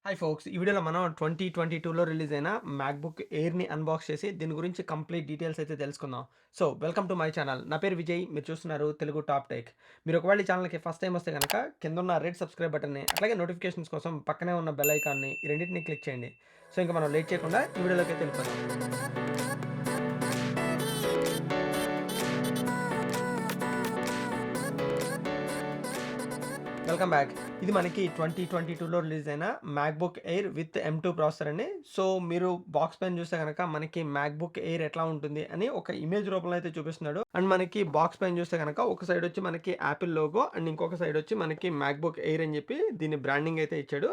Hi folks, ఈ వీడియోలో మనం 2022లో రిలీజ్ అయిన మ్యాక్బుక్ ఎయిర్ని అన్బాక్స్ చేసి దీని గురించి కంప్లీట్ డీటెయిల్స్ అయితే తెలుసుకుందాం. So welcome to my channel. నా పేరు విజయ్, మీరు చూస్తున్నారు తెలుగు టాప్ టెక్. మీరు ఒకవేళ ఈ ఛానల్కి ఫస్ట్ టైం వస్తే కనుక కింద ఉన్న రెడ్ సబ్స్క్రైబ్ బటన్ని, అట్లాగే నోటిఫికేషన్స్ కోసం పక్కనే ఉన్న బెల్ ఐకాన్ని, ఈ రెండింటిని క్లిక్ చేయండి. సో ఇంకా మనం లేట్ చేయకుండా ఈ వీడియోలోకి అయితే వెళ్ళిపోదాం. Welcome back. ఇది మనకి 2022లో రిలీజ్ అయిన MacBook air with M2 processor అండి. సో మీరు బాక్స్ పైన చూస్తే కనుక మనకి మ్యాక్బుక్ ఎయిర్ ఎట్లా ఉంటుంది అని ఒక ఇమేజ్ రూపంలో అయితే చూపిస్తున్నాడు. అండ్ మనకి బాక్స్ పైన చూస్తే కనుక ఒక సైడ్ వచ్చి మనకి యాపిల్ లోగో అండ్ ఇంకొక సైడ్ వచ్చి మనకి మ్యాక్బుక్ ఎయిర్ అని చెప్పి దీని బ్రాండింగ్ అయితే ఇచ్చాడు.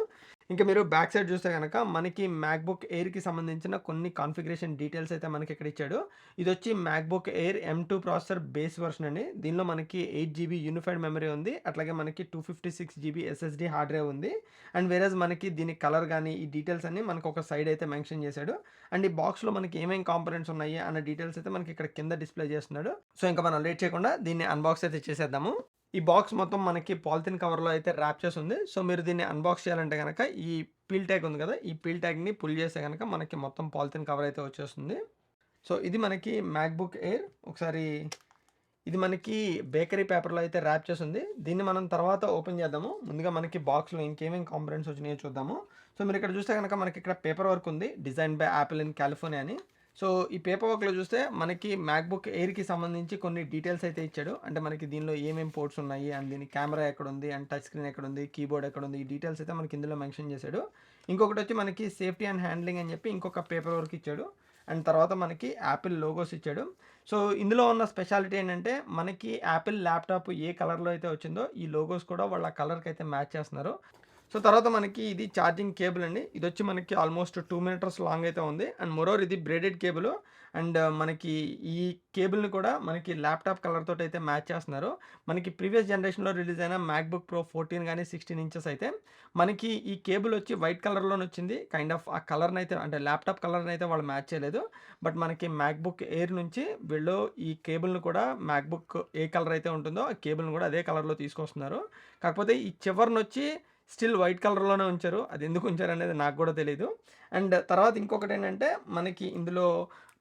ఇంకా మీరు బ్యాక్ సైడ్ చూస్తే కనుక మనకి మ్యాక్బుక్ ఎయిర్కి సంబంధించిన కొన్ని కాన్ఫిగరేషన్ డీటెయిల్స్ అయితే మనకి ఇక్కడ ఇచ్చాడు. ఇది వచ్చి MacBook air M2 processor base version అండి. దీనిలో మనకి 8GB యూనిఫైడ్ మెమరీ ఉంది, అట్లాగే మనకి 256GB SSD హార్డ్ డ్రైవ్ ఉంది. అండ్ వేరేజ్ మనకి దీని కలర్ కానీ ఈ డీటెయిల్స్ అన్ని మనకు ఒక సైడ్ అయితే మెన్షన్ చేశాడు. అండ్ ఈ బాక్స్లో మనకి ఏమేమి కాంపోనెంట్స్ ఉన్నాయి అన్న డీటెయిల్స్ అయితే మనకి ఇక్కడ కింద డిస్ప్లే చేస్తున్నాడు. సో ఇంకా మనం లేట్ చేయకుండా దీన్ని అన్బాక్స్ అయితే చేసేద్దాము. ఈ బాక్స్ మొత్తం మనకి పాలిథిన్ కవర్లో అయితే ర్యాప్ చేసి ఉంది. సో మీరు దీన్ని అన్బాక్స్ చేయాలంటే కనుక ఈ పీల్ ట్యాగ్ ఉంది కదా, ఈ పీల్ ట్యాగ్ని పుల్ చేస్తే కనుక మనకి మొత్తం పాలిథిన్ కవర్ అయితే వచ్చేస్తుంది. సో ఇది మనకి మ్యాక్బుక్ ఎయిర్. ఒకసారి ఇది మనకి బేకరీ పేపర్లో అయితే ర్యాప్ చేసి ఉంది. దీన్ని మనం తర్వాత ఓపెన్ చేద్దాము. ముందుగా మనకి బాక్స్లో ఇంకేమేమి కాంపోనెంట్స్ వచ్చినాయో చూద్దాము. సో మీరు ఇక్కడ చూస్తే కనుక మనకి ఇక్కడ పేపర్ వర్క్ ఉంది, design by Apple in California అని. సో ఈ పేపర్ వర్క్లో చూస్తే మనకి మ్యాక్బుక్ ఎయిర్కి సంబంధించి కొన్ని డీటెయిల్స్ అయితే ఇచ్చాడు. అంటే మనకి దీనిలో ఏమేమి పోర్ట్స్ ఉన్నాయి అండ్ దీని కెమెరా ఎక్కడ ఉంది అండ్ టచ్ స్క్రీన్ ఎక్కడ ఉంది, కీబోర్డ్ ఎక్కడ ఉంది, ఈ డీటెయిల్స్ అయితే మనకి ఇందులో మెన్షన్ చేశాడు. ఇంకొకటి వచ్చి మనకి సేఫ్టీ అండ్ హ్యాండ్లింగ్ అని చెప్పి ఇంకొక పేపర్ వర్క్ ఇచ్చాడు. అండ్ తర్వాత మనకి యాపిల్ లోగోస్ ఇచ్చాడు. సో ఇందులో ఉన్న స్పెషాలిటీ ఏంటంటే మనకి యాపిల్ ల్యాప్టాప్ ఏ కలర్లో అయితే వచ్చిందో ఈ లోగోస్ కూడా వాళ్ళ కలర్కి అయితే మ్యాచ్ చేస్తున్నారు. సో తర్వాత మనకి ఇది ఛార్జింగ్ కేబుల్ అండి. ఇది వచ్చి మనకి ఆల్మోస్ట్ 2 మీటర్స్ లాంగ్ అయితే ఉంది. అండ్ మోరోవర్ ఇది బ్రేడెడ్ కేబుల్. అండ్ మనకి ఈ కేబుల్ని కూడా మనకి ల్యాప్టాప్ కలర్ తోటి అయితే మ్యాచ్ చేస్తున్నారు. మనకి ప్రీవియస్ జనరేషన్లో రిలీజ్ అయిన మ్యాక్బుక్ ప్రో 14 కానీ 16 ఇంచెస్ అయితే మనకి ఈ కేబుల్ వచ్చి వైట్ కలర్లోనే వచ్చింది. కైండ్ ఆఫ్ ఆ కలర్ని అయితే అంటే ల్యాప్టాప్ కలర్ని అయితే వాళ్ళు మ్యాచ్ చేయలేదు. బట్ మనకి మ్యాక్బుక్ ఎయిర్ నుంచి వీళ్ళు ఈ కేబుల్ని కూడా మ్యాక్బుక్ ఏ కలర్ అయితే ఉంటుందో ఆ కేబుల్ని కూడా అదే కలర్లో తీసుకొస్తున్నారు. కాకపోతే ఈ చివరిని వచ్చి స్టిల్ వైట్ కలర్లోనే ఉంచారు. అది ఎందుకు ఉంచారు అనేది నాకు కూడా తెలీదు. అండ్ తర్వాత ఇంకొకటి ఏంటంటే మనకి ఇందులో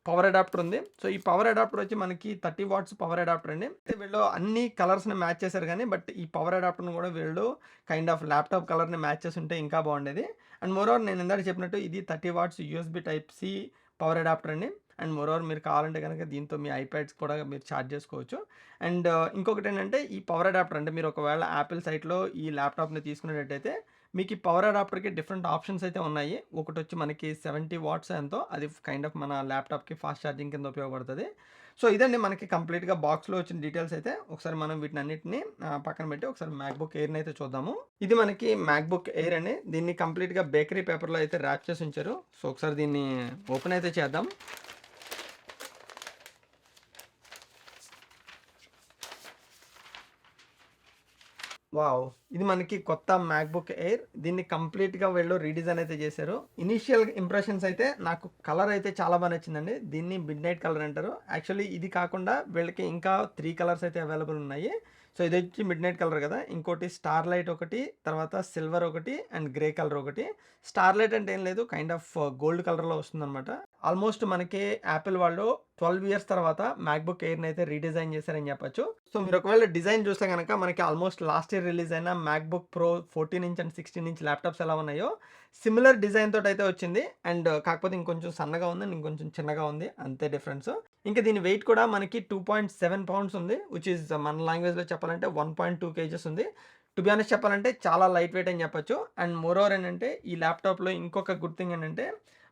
పవర్ అడాప్టర్ ఉంది. సో ఈ పవర్ అడాప్టర్ వచ్చి మనకి 30 వాట్స్ పవర్ అడాప్టర్ అండి. అయితే వీళ్ళు అన్ని కలర్స్ని మ్యాచ్ చేశారు కానీ బట్ ఈ పవర్ అడాప్టర్ని కూడా వీళ్ళు కైండ్ ఆఫ్ ల్యాప్టాప్ కలర్ని మ్యాచ్ చేసి ఉంటే ఇంకా బాగుండేది. అండ్ మోరోవర్ నేను ఇందాక చెప్పినట్టు ఇది 30 watts USB Type-C power adapter అండి. అండ్ మోరోవర్ మీరు కావాలంటే కనుక దీంతో మీ ఐప్యాడ్స్ కూడా మీరు ఛార్జ్ చేసుకోవచ్చు. అండ్ ఇంకొకటి ఏంటంటే ఈ పవర్ అడాప్టర్ అంటే మీరు ఒకవేళ యాపిల్ సైట్లో ఈ ల్యాప్టాప్ని తీసుకునేటట్టయితే మీకు ఈ పవర్ అడాప్టర్కి డిఫరెంట్ ఆప్షన్స్ అయితే ఉన్నాయి. ఒకటి వచ్చి మనకి 70 వాట్స్ ఎంతో, అది కైండ్ ఆఫ్ మన ల్యాప్టాప్కి ఫాస్ట్ ఛార్జింగ్ కింద ఉపయోగపడుతుంది. సో ఇదండి మనకి కంప్లీట్గా బాక్స్లో వచ్చిన డీటెయిల్స్ అయితే. ఒకసారి మనం వీటిని అన్నింటినీ పక్కన పెట్టి ఒకసారి మ్యాక్బుక్ ఎయిర్ని అయితే చూద్దాము. ఇది మనకి మ్యాక్బుక్ ఎయిర్ అండి. దీన్ని కంప్లీట్గా బేకరీ పేపర్లో అయితే ర్యాప్ చేసి ఉంచారు. సో ఒకసారి దీన్ని ఓపెన్ అయితే చేద్దాం. వావ్! ఇది మనకి కొత్త మ్యాక్బుక్ ఎయిర్. దీన్ని కంప్లీట్‌గా వీళ్ళు రీడిజైన్ అయితే చేశారు. ఇనీషియల్ ఇంప్రెషన్స్ అయితే నాకు కలర్ అయితే చాలా బాగా నచ్చిందండి. దీన్ని మిడ్‌నైట్ కలర్ అంటారు. యాక్చువల్లీ ఇది కాకుండా వీళ్ళకి ఇంకా 3 కలర్స్ అయితే అవైలబుల్ ఉన్నాయి. సో ఇది వచ్చి మిడ్‌నైట్ కలర్ కదా, ఇంకోటి స్టార్ లైట్ ఒకటి, తర్వాత సిల్వర్ ఒకటి అండ్ గ్రే కలర్ ఒకటి. స్టార్ లైట్ అంటే ఏం లేదు, కైండ్ ఆఫ్ గోల్డ్ కలర్‌లో వస్తుందన్నమాట. ఆల్మోస్ట్ మనకి యాపిల్ వాళ్ళు 12 ఇయర్స్ తర్వాత మ్యాక్బుక్ ఎయిర్ని అయితే రీడిజైన్ చేశారని చెప్పొచ్చు. సో మీరు ఒకవేళ డిజైన్ చూస్తే కనుక మనకి ఆల్మోస్ట్ లాస్ట్ ఇయర్ రిలీజ్ అయిన MacBook pro 14 inch and 16 inch laptops ఎలా ఉన్నాయో సిమిలర్ డిజైన్ తోటి అయితే వచ్చింది. అండ్ కాకపోతే ఇంకొంచెం సన్నగా ఉంది, ఇంకొంచెం చిన్నగా ఉంది, అంతే డిఫరెన్స్. ఇంకా దీని వెయిట్ కూడా మనకి 2.7 పౌండ్స్ ఉంది, విచ్ ఈజ్ మన లాంగ్వేజ్లో చెప్పాలంటే 1.2 kgs ఉంది. టు బి ఆనెస్ట్ చెప్పాలంటే చాలా లైట్ వెయిట్ అని చెప్పొచ్చు. అండ్ మోరోవర్ ఏంటంటే ఈ ల్యాప్టాప్లో ఇంకొక గుడ్ థింగ్ ఏంటంటే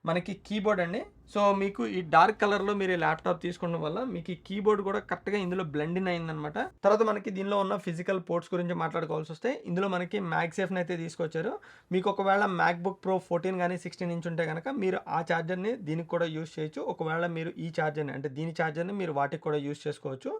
మనకి కీబోర్డ్ అండి. సో మీకు ఈ డార్క్ కలర్లో మీరు ఈ ల్యాప్టాప్ తీసుకోవడం వల్ల మీకు ఈ కీబోర్డ్ కూడా కరెక్ట్గా ఇందులో బ్లెండ్ ఇన్ అయిందనమాట. తర్వాత మనకి దీనిలో ఉన్న ఫిజికల్ పోర్ట్స్ గురించి మాట్లాడుకోవాల్సి వస్తే ఇందులో మనకి మ్యాగ్సేఫ్ని అయితే తీసుకొచ్చారు. మీకు ఒకవేళ మ్యాక్బుక్ ప్రో 14 కానీ 16 ఇంచ్ ఉంటే కనుక మీరు ఆ ఛార్జర్ని దీనికి కూడా యూస్ చేయొచ్చు. ఒకవేళ మీరు ఈ ఛార్జర్ని అంటే దీని ఛార్జర్ని మీరు వాటికి కూడా యూస్ చేసుకోవచ్చు.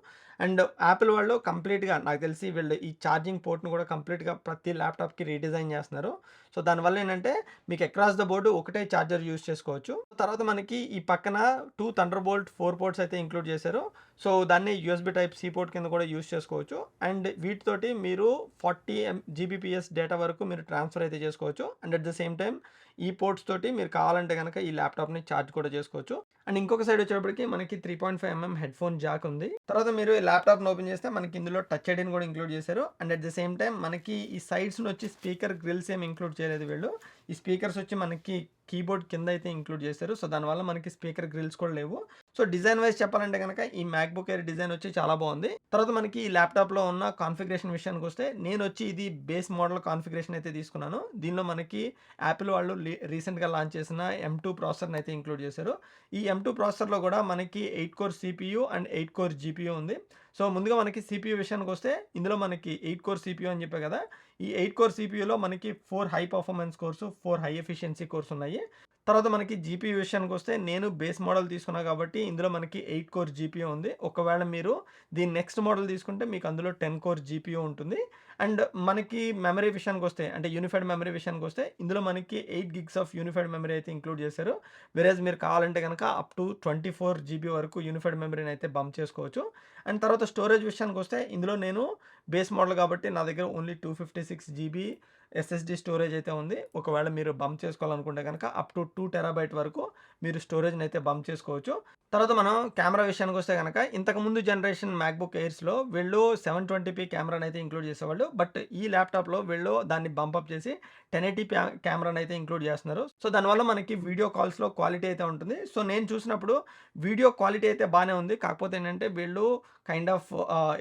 అండ్ యాపిల్ వాళ్ళు కంప్లీట్గా నాకు తెలిసి వీళ్ళు ఈ ఛార్జింగ్ పోర్ట్ను కూడా కంప్లీట్గా ప్రతి ల్యాప్టాప్కి రీడిజైన్ చేస్తున్నారు. సో దానివల్ల ఏంటంటే మీకు అక్రాస్ ద బోర్డు ఒకటే ఛార్జర్ యూస్ చేసుకోవచ్చు. తర్వాత మనకి ఈ పక్కన 2 థండర్బోల్ట్ 4 పోర్ట్స్ అయితే ఇంక్లూడ్ చేశారు. సో దాన్ని యూఎస్బీ టైప్ సి పోర్ట్ కింద కూడా యూజ్ చేసుకోవచ్చు. అండ్ వీటితోటి మీరు 40 జీబీపీఎస్ డేటా వరకు మీరు ట్రాన్స్ఫర్ అయితే చేసుకోవచ్చు. And at the same time ఈ పోర్ట్స్ తోటి మీరు కావాలంటే గనక ఈ ల్యాప్‌టాప్‌ని చార్జ్ కూడా చేసుకోవచ్చు. అండ్ ఇంకొక సైడ్ వచ్చేటప్పటికి మనకి 3.5 హెడ్‌ఫోన్ జాక్ ఉంది. తర్వాత మీరు ఈ ల్యాప్‌టాప్‌ని ఓపెన్ చేస్తే మనకి ఇందులో టచ్ ఐడీని కూడా ఇంక్లూడ్ చేశారు. And at the same time మనకి ఈ సైడ్స్‌లో వచ్చి స్పీకర్ గ్రిల్స్ ఏమి ఇంక్లూడ్ చేయలేదు వీళ్ళు. ఈ స్పీకర్స్ వచ్చి మనకి కీబోర్డ్ కింద అయితే ఇంక్లూడ్ చేశారు. సో దానివల్ల మనకి స్పీకర్ గ్రిల్స్ కూడా లేవు. సో డిజైన్ వైస్ చెప్పాలంటే గనక ఈ మ్యాక్‌బుక్ ఎయిర్ డిజైన్ వచ్చి చాలా బాగుంది. తర్వాత మనకి ఈ ల్యాప్‌టాప్‌లో ఉన్న కాన్ఫిగరేషన్ విషయానికొస్తే నేనొచ్చి ఇది బేస్ మోడల్ కాన్ఫిగరేషన్ అయితే తీసుకున్నాను. దీనిలో మనకి యాపిల్ వాళ్ళు రీసెంట్‌గా లాంచ్ చేసిన M2 ప్రాసెసర్‌ని అయితే ఇంక్లూడ్ చేశారు. ఈ M2 ప్రాసెసర్‌లో కూడా మనకి 8 core CPU and 8 core GPU ఉంది. సో ముందుగా మనకి సీపీయూ విషయానికొస్తే ఇందులో మనకి 8 కోర్ సీపీయూ అని చెప్పా కదా! ఈ 8 కోర్ సీపీయూలో మనకి 4 high performance course, 4 high efficiency course ఉన్నాయి. తర్వాత మనకి జీపీయూ విషయానికొస్తే నేను బేస్ మోడల్ తీసుకున్నా కాబట్టి ఇందులో మనకి 8 కోర్ జీపీయూ ఉంది. ఒకవేళ మీరు దీని నెక్స్ట్ మోడల్ తీసుకుంటే మీకు అందులో 10 కోర్ జీపీయూ ఉంటుంది. అండ్ మనకి మెమరీ విషయానికొస్తే అంటే యూనిఫైడ్ మెమరీ విషయానికొస్తే ఇందులో మనకి 8 గిగ్స్ ఆఫ్ యూనిఫైడ్ మెమరీ అయితే ఇంక్లూడ్ చేశారు. వేరేజ్ మీరు కావాలంటే గనక అప్ టు 24 జీబీ వరకు యూనిఫైడ్ మెమరీని అయితే బంప్ చేసుకోవచ్చు. అండ్ తర్వాత స్టోరేజ్ విషయానికొస్తే ఇందులో నేను బేస్ మోడల్ కాబట్టి నా దగ్గర ఓన్లీ 256 జీబీ ఎస్ఎస్‌డి స్టోరేజ్ అయితే ఉంది. ఒకవేళ మీరు బంప్ చేసుకోవాలనుకుంటే గనక అప్ టు 2 టెరాబైట్ వరకు మీరు స్టోరేజ్‌ని అయితే బంప్ చేసుకోవచ్చు. తర్వాత మనం కెమెరా విషయానికొస్తే గనక ఇంతకుముందు జనరేషన్ మ్యాక్‌బుక్ ఎయిర్స్‌లో వీళ్ళు 720p కెమెరాని అయితే ఇంక్లూడ్ చేసేవాళ్ళు. బట్ ఈ ల్యాప్‌టాప్‌లో వీళ్ళు దాన్ని బంప్ అప్ చేసి 1080p కెమెరాని అయితే ఇంక్లూడ్ చేస్తున్నారు. సో దానివల్ల మనకి వీడియో కాల్స్‌లో క్వాలిటీ అయితే ఉంటుంది. సో నేను చూసినప్పుడు వీడియో క్వాలిటీ అయితే బానే ఉంది. కాకపోతే ఏంటంటే వీళ్ళు కైండ్ ఆఫ్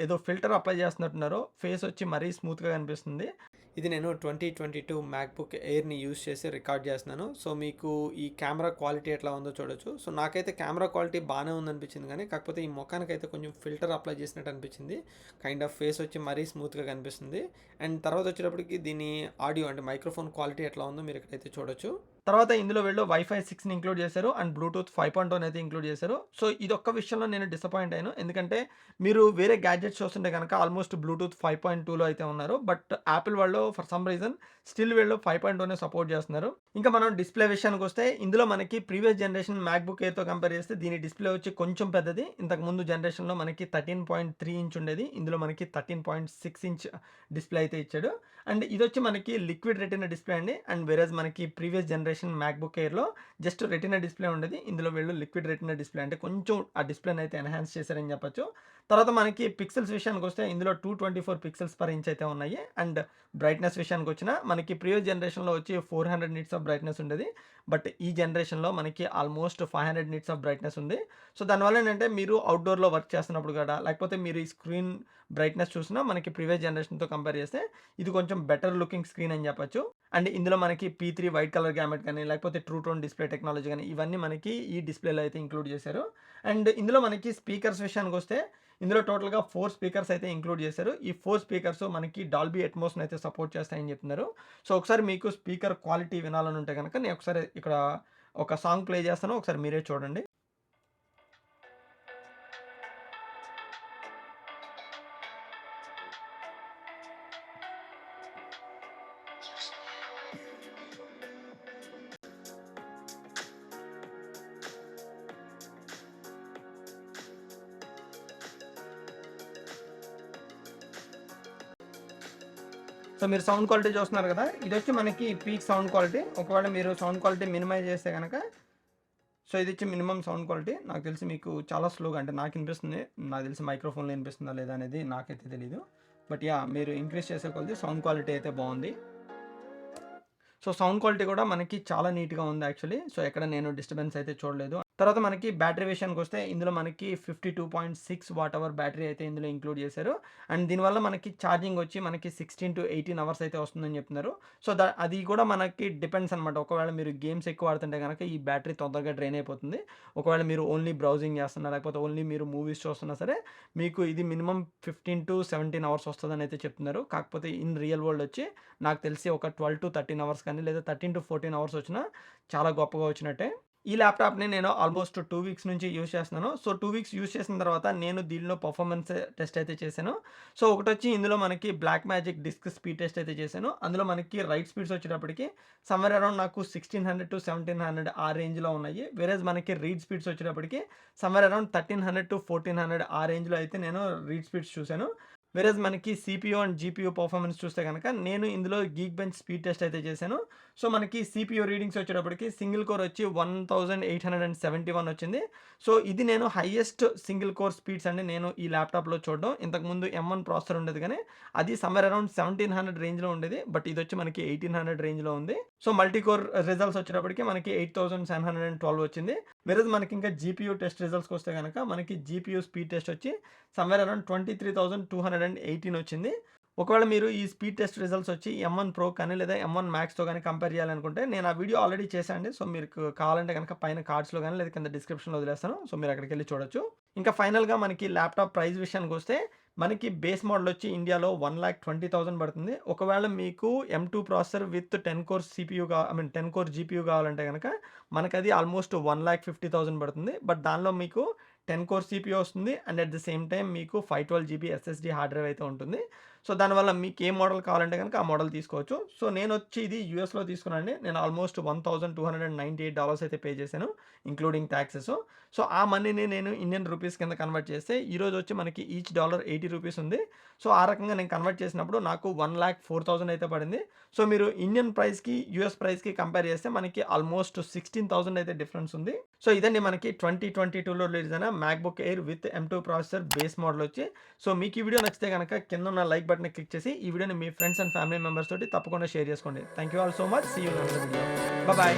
ఏదో ఫిల్టర్ అప్లై చేస్తున్నట్టున్నారు. ఫేస్ వచ్చి మరీ స్మూత్‌గా కనిపిస్తుంది. ఇది నేను 2022 మ్యాక్‌బుక్ ఎయిర్‌ని యూజ్ చేసి రికార్డ్ చేస్తున్నాను. సో మీకు ఈ కెమెరా క్వాలిటీ ఎట్లా ఉందో చూడొచ్చు. సో నాకైతే కెమెరా క్వాలిటీ బానే ఉందనిపించింది గానీ, కాకపోతే ఈ మొఖానికైతే కొంచెం ఫిల్టర్ అప్లై చేసినట్టు అనిపించింది. కైండ్ ఆఫ్ ఫేస్ వచ్చి మరీ స్మూత్‌గా కనిపిస్తుంది. అండ్ తర్వాత వచ్చేటప్పటికి దీని ఆడియో అంటే మైక్రోఫోన్ క్వాలిటీ ఎట్లా ఉందో మీరు ఇక్కడైతే చూడొచ్చు. తర్వాత ఇందులో వీళ్ళు వైఫై 6ని ఇంక్లూడ్ చేశారు. అండ్ బ్లూటూత్ 5.1 అయితే ఇంక్లూడ్ చేశారు. సో ఇదొక్క విషయంలో నేను డిసప్పాయింట్ అయ్యాను. ఎందుకంటే మీరు వేరే గ్యాడ్జెట్స్ చూస్తుంటే గనక ఆల్మోస్ట్ బ్లూటూత్ 5.2లో అయితే ఉన్నారు. బట్ యాపిల్ వాళ్ళు ఫర్ సమ్ రీజన్ స్టిల్ వీళ్ళు 5.1నే సపోర్ట్ చేస్తున్నారు. ఇంకా మనం డిస్‌ప్లే విషయానికొస్తే ఇందులో మనకి ప్రీవియస్ జనరేషన్ మ్యాక్‌బుక్ ఎయిర్‌తో కంపేర్ చేస్తే దీని డిస్‌ప్లే వచ్చి కొంచెం పెద్దది. ఇంతకు ముందు జనరేషన్‌లో మనకి 13.3 ఇంచ్ ఉండేది. ఇందులో మనకి 13.6 ఇంచ్ డిస్‌ప్లే అయితే ఇచ్చాడు. అండ్ ఇదొచ్చి మనకి లిక్విడ్ రెటినా డిస్‌ప్లే అండి. అండ్ వేరేజ్ మనకి ప్రీవియస్ జనరేషన్ మ్యాక్‌బుక్ ఎయిర్‌లో జస్ట్ రెటినా డిస్‌ప్లే ఉండేది. ఇందులో వీళ్ళు లిక్విడ్ రెటినా డిస్‌ప్లే అంటే కొంచెం ఆ డిస్‌ప్లేని అయితే ఎన్హాన్స్ చేశారని చెప్పొచ్చు. తర్వాత మనకి పిక్సెల్స్ విషయానికొస్తే ఇందులో 224 పిక్సెల్స్ పర్ ఇంచ్ అయితే ఉన్నాయి. అండ్ బ్రైట్‌నెస్ విషయానికొచ్చినా మనకి ప్రీవియస్ జనరేషన్‌లో వచ్చి 400 నిట్స్ ఆఫ్ బ్రైట్‌నెస్ ఉండేది. బట్ ఈ జనరేషన్‌లో మనకి ఆల్మోస్ట్ 500 నిట్స్ ఆఫ్ బ్రైట్‌నెస్ ఉంది. సో దానివల్ల ఏంటంటే మీరు అవుట్‌డోర్‌లో వర్క్ చేస్తున్నప్పుడు కూడా లేకపోతే మీరు ఈ స్క్రీన్ బ్రైట్‌నెస్ చూసినా మనకి ప్రీవియస్ జనరేషన్‌తో కంపేర్ చేస్తే ఇది కొంచెం బెటర్ లుకింగ్ స్క్రీన్ అని చెప్పొచ్చు. అండ్ ఇందులో మనకి P3 వైట్ కలర్ గ్యామెట్ గాని లేకపోతే ట్రూ టోన్ డిస్‌ప్లే టెక్నాలజీ గాని ఇవన్నీ మనకి ఈ డిస్‌ప్లేలో అయితే ఇంక్లూడ్ చేశారు. అండ్ ఇందులో మనకి స్పీకర్స్ విషయానికొస్తే ఇందులో టోటల్‌గా 4 స్పీకర్స్ అయితే ఇంక్లూడ్ చేశారు. ఈ 4 స్పీకర్స్ మనకి డాల్బీ అట్మాస్‌ని అయితే సపోర్ట్ చేస్తాయని చెప్తున్నారు. సో ఒకసారి మీకు స్పీకర్ క్వాలిటీ వినాలని ఉంటే గనక నేను ఒకసారి ఇక్కడ ఒక సాంగ్ ప్లే చేస్తాను. ఒకసారి మీరే చూడండి. సో మీరు సౌండ్ క్వాలిటీ చూస్తున్నారు కదా! ఇదొచ్చి మనకి పీక్ సౌండ్ క్వాలిటీ. ఒకవేళ మీరు సౌండ్ క్వాలిటీ మినిమైజ్ చేస్తే గనక సో ఇదిచ్చి మినిమమ్ సౌండ్ క్వాలిటీ. నాకు తెలిసి మీకు చాలా స్లోగా అంటే నాకు ఇనిపిస్తుంది. నాకు తెలిసి మైక్రోఫోన్‌లో ఇనిపిస్తుందా లేదా అనేది నాకైతే తెలీదు. But yeah! మీరు ఇంక్రీజ్ చేసే కొద్దీ సౌండ్ క్వాలిటీ అయితే బావుంది. సో సౌండ్ క్వాలిటీ కూడా మనకి చాలా నీట్‌గా ఉంది యాక్చువల్లీ. సో ఎక్కడ నేను డిస్టర్బెన్స్ అయితే చూడలేదు. తర్వాత మనకి బ్యాటరీ విషయానికొస్తే ఇందులో మనకి 52.6 వాట్ అవర్ బ్యాటరీ అయితే ఇందులో ఇంక్లూడ్ చేశారు. అండ్ దీనివల్ల మనకి ఛార్జింగ్ వచ్చి మనకి 16-18 అవర్స్ అయితే వస్తుందని చెప్తున్నారు. సో అది కూడా మనకి డిపెండ్స్ అనమాట. ఒకవేళ మీరు గేమ్స్ ఎక్కువ ఆడుతుంటే గనక ఈ బ్యాటరీ తొందరగా డ్రైన్ అయిపోతుంది. ఒకవేళ మీరు ఓన్లీ బ్రౌజింగ్ చేస్తున్నా లేకపోతే ఓన్లీ మీరు మూవీస్ చూస్తున్నా సరే మీకు ఇది మినిమమ్ 15-17 అవర్స్ వస్తదని అయితే చెప్తున్నారు. కాకపోతే ఇన్ రియల్ వరల్డ్ వచ్చి నాకు తెలిసి ఒక 12-13 అవర్స్ కానీ లేదా 13-14 అవర్స్ వచ్చినా చాలా గొప్పగా వచ్చినట్టే. ఈ ల్యాప్‌టాప్‌ని నేను ఆల్మోస్ట్ 2 వీక్స్ నుంచి యూజ్ చేస్తున్నాను. సో, 2 వీక్స్ యూజ్ చేసిన తర్వాత నేను దీనిలో పర్ఫార్మెన్స్ టెస్ట్ అయితే చేశాను. సో, ఒకటొచ్చి ఇందులో మనకి black magic disk speed test అయితే చేశాను. అందులో మనకి రైట్ స్పీడ్స్ వచ్చేటప్పటికి సమ్‌వేర్ అరౌండ్ నాకు 1600-1700 ఆ రేంజ్‌లో ఉన్నాయి. వేరేజ్ మనకి రీడ్ స్పీడ్స్ వచ్చేటప్పటికి సమ్‌వేర్ అరౌండ్ 1300-1400 ఆ రేంజ్‌లో అయితే నేను రీడ్ స్పీడ్స్ చూసాను. వేరేజ్ మనకి సీపీయూ అండ్ జీపీయూ పర్ఫార్మెన్స్ చూస్తే గనక నేను ఇందులో గీక్ బెంచ్ స్పీడ్ టెస్ట్ అయితే చేశాను. సో, మనకి సీపీయూ రీడింగ్స్ వచ్చేటప్పటికి సింగిల్ కోర్ వచ్చి 1871 వచ్చింది. సో, ఇది నేను హైయెస్ట్ సింగిల్ కోర్ స్పీడ్స్ అండి నేను ఈ ల్యాప్‌టాప్‌లో చూడడం. ఇంతకుముందు M1 ప్రాసెసర్ ఉండేది గానీ, అది సమ్‌వేర్ అరౌండ్ 1700 రేంజ్‌లో ఉండేది. బట్ ఇదొచ్చి మనకి 1800 రేంజ్‌లో ఉంది. సో, మల్టీ కోర్ రిజల్ట్స్ వచ్చేటప్పటికి మనకి 8712 వచ్చింది. వేరేజ్ మనకి ఇంకా జీపీయూ టెస్ట్ రిజల్ట్స్‌కొస్తే గనక మనకి జీపీయూ స్పీడ్ టెస్ట్ వచ్చి సమ్‌వేర్ అరౌండ్ 23,218 వచ్చింది. ఒకవేళ మీరు ఈ స్పీడ్ టెస్ట్ రిజల్ట్స్ వచ్చి M1 ప్రో కానీ లేదా M1 మ్యాక్స్‌తో గాని కంపేర్ చేయాలనుకుంటే నేను ఆ వీడియో ఆల్రెడీ చేశా అండి. సో, మీకు కావాలంటే గనక పైన కార్డ్స్‌లో గాని లేదా కింద డిస్క్రిప్షన్‌లో వదిలేస్తాను. సో, మీరు అక్కడికెళ్లి చూడొచ్చు. ఇంకా ఫైనల్‌గా మనకి ల్యాప్‌టాప్ ప్రైస్ విషయానికొస్తే మనకి బేస్ మోడల్ వచ్చి ఇండియాలో 1,20,000 పడుతుంది. ఒకవేళ మీకు M2 processor with 10 core CPU 10 core GPU కావాలంటే గనక మనకది ఆల్మోస్ట్ 1,50,000 పడుతుంది. బట్ దానిలో మీకు 10 కోర్ సీపీయూ వస్తుంది. And at the same time మీకు 512 జీబీ ఎస్ఎస్‌డీ హార్డ్ డ్రైవ్ అయితే ఉంటుంది. సో, దానివల్ల మీకు ఏ మోడల్ కావాలంటే గనక ఆ మోడల్ తీసుకోవచ్చు. సో, నేనొచ్చి ఇది యూఎస్‌లో తీసుకున్నానండి. నేను ఆల్మోస్ట్ $1,298 అయితే పే చేశాను. Including taxes. సో, ఆ మనీని నేను ఇండియన్ రూపీస్ కింద కన్వర్ట్ చేస్తే ఈరోజు వచ్చి మనకి ఈచ్ డాలర్ $80 ఉంది. సో, ఆ రకంగా నేను కన్వర్ట్ చేసినప్పుడు నాకు 1,04,000 అయితే పడింది. సో, మీరు ఇండియన్ ప్రైస్‌కి, యూఎస్ ప్రైస్‌కి కంపేర్ చేస్తే మనకి ఆల్మోస్ట్ 16,000 అయితే డిఫరెన్స్ ఉంది. సో, ఇదండి మనకి 2022లో రిలీజ్ అయిన MacBook air with M2 processor base model వచ్చి. సో, మీకు ఈ వీడియో నచ్చితే గనక కిందున్న లైక్ బటన్‌ని క్లిక్ చేసి ఈ వీడియోని మీ ఫ్రెండ్స్ అండ్ ఫ్యామిలీ మెంబర్స్ తోటి తప్పకుండా షేర్ చేసుకోండి. Thank you all so much. See you in another video. Bye.